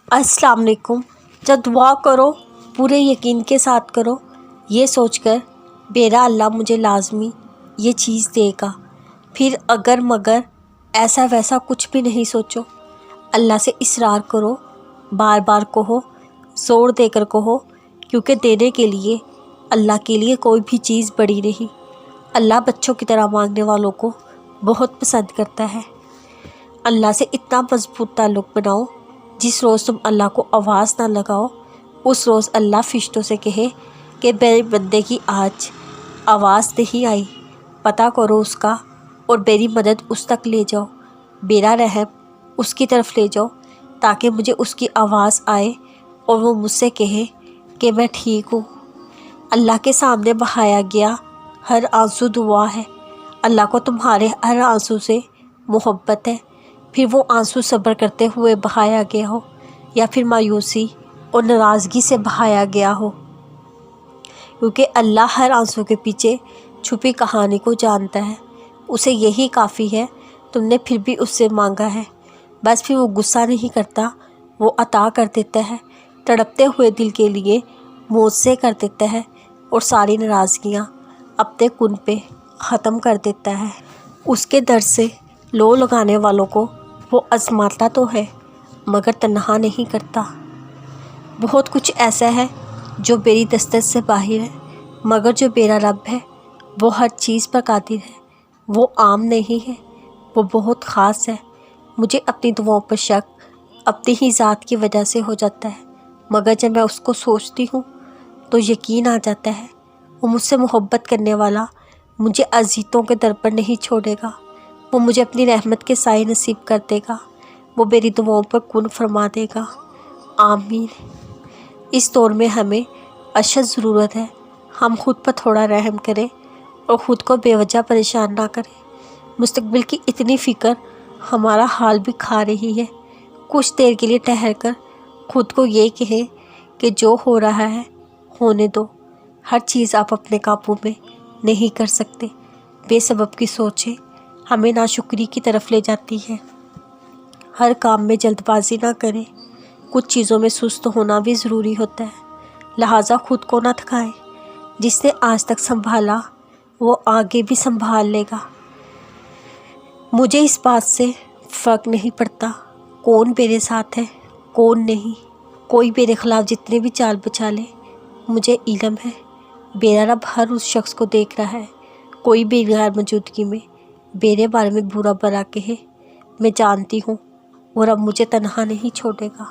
अस्सलाम वालेकुम। जब दुआ करो पूरे यकीन के साथ करो, ये सोचकर मेरा अल्लाह मुझे लाजमी ये चीज़ देगा। फिर अगर मगर ऐसा वैसा कुछ भी नहीं सोचो, अल्लाह से इसरार करो, बार बार कहो, जोर देकर कहो, क्योंकि देने के लिए अल्लाह के लिए कोई भी चीज़ बड़ी नहीं। अल्लाह बच्चों की तरह मांगने वालों को बहुत पसंद करता है। अल्लाह से इतना मजबूत ताल्लुक़ बनाओ, जिस रोज़ तुम अल्लाह को आवाज़ ना लगाओ, उस रोज़ अल्लाह फ़रिश्तों से कहे कि मेरे बंदे की आज आवाज़ नहीं आई, पता करो उसका और मेरी मदद उस तक ले जाओ, मेरा रहम उसकी तरफ ले जाओ, ताकि मुझे उसकी आवाज़ आए और वो मुझसे कहे कि मैं ठीक हूँ। अल्लाह के सामने बहाया गया हर आंसू दुआ है। अल्लाह को तुम्हारे हर आंसू से मोहब्बत है, फिर वो आंसू सब्र करते हुए बहाया गया हो या फिर मायूसी और नाराज़गी से बहाया गया हो, क्योंकि अल्लाह हर आंसू के पीछे छुपी कहानी को जानता है। उसे यही काफ़ी है, तुमने फिर भी उससे मांगा है। बस फिर वो गुस्सा नहीं करता, वो अता कर देता है। तड़पते हुए दिल के लिए मुझसे कर देता है और सारी नाराज़गियाँ अपने कुन पे ख़त्म कर देता है। उसके दर से लो लगाने वालों को वो आज़माता तो है, मगर तन्हा नहीं करता। बहुत कुछ ऐसा है जो मेरी दस्तक से बाहर है, मगर जो मेरा रब है वो हर चीज़ पर कादिर है। वो आम नहीं है, वो बहुत ख़ास है। मुझे अपनी दुआओं पर शक अपनी ही ज़ात की वजह से हो जाता है, मगर जब मैं उसको सोचती हूँ तो यकीन आ जाता है वो मुझसे मोहब्बत करने वाला मुझे अज़ीज़ों के दर पर नहीं छोड़ेगा। वो मुझे अपनी रहमत के साए नसीब कर देगा, वो मेरी दुआओं पर कुन फरमा देगा। आमीन। इस दौर में हमें अशद ज़रूरत है हम खुद पर थोड़ा रहम करें और ख़ुद को बेवजह परेशान ना करें। मुस्तक़बिल की इतनी फ़िक्र हमारा हाल भी खा रही है। कुछ देर के लिए ठहर कर ख़ुद को ये कहें कि जो हो रहा है होने दो। हर चीज़ आप अपने काबू में नहीं कर सकते। बेसबब की सोचें हमें नाशुक्री की तरफ ले जाती है। हर काम में जल्दबाजी ना करें, कुछ चीज़ों में सुस्त होना भी ज़रूरी होता है। लिहाजा ख़ुद को ना थकाएं। जिसने आज तक संभाला वो आगे भी संभाल लेगा। मुझे इस बात से फ़र्क नहीं पड़ता कौन मेरे साथ है कौन नहीं। कोई मेरे ख़िलाफ़ जितने भी चाल बचा ले, मुझे इल्म है मेरा रब हर उस शख्स को देख रहा है। कोई भी गैर मौजूदगी में मेरे बारे में बुरा भला कहे, मैं जानती हूँ वो रब मुझे तन्हा नहीं छोड़ेगा।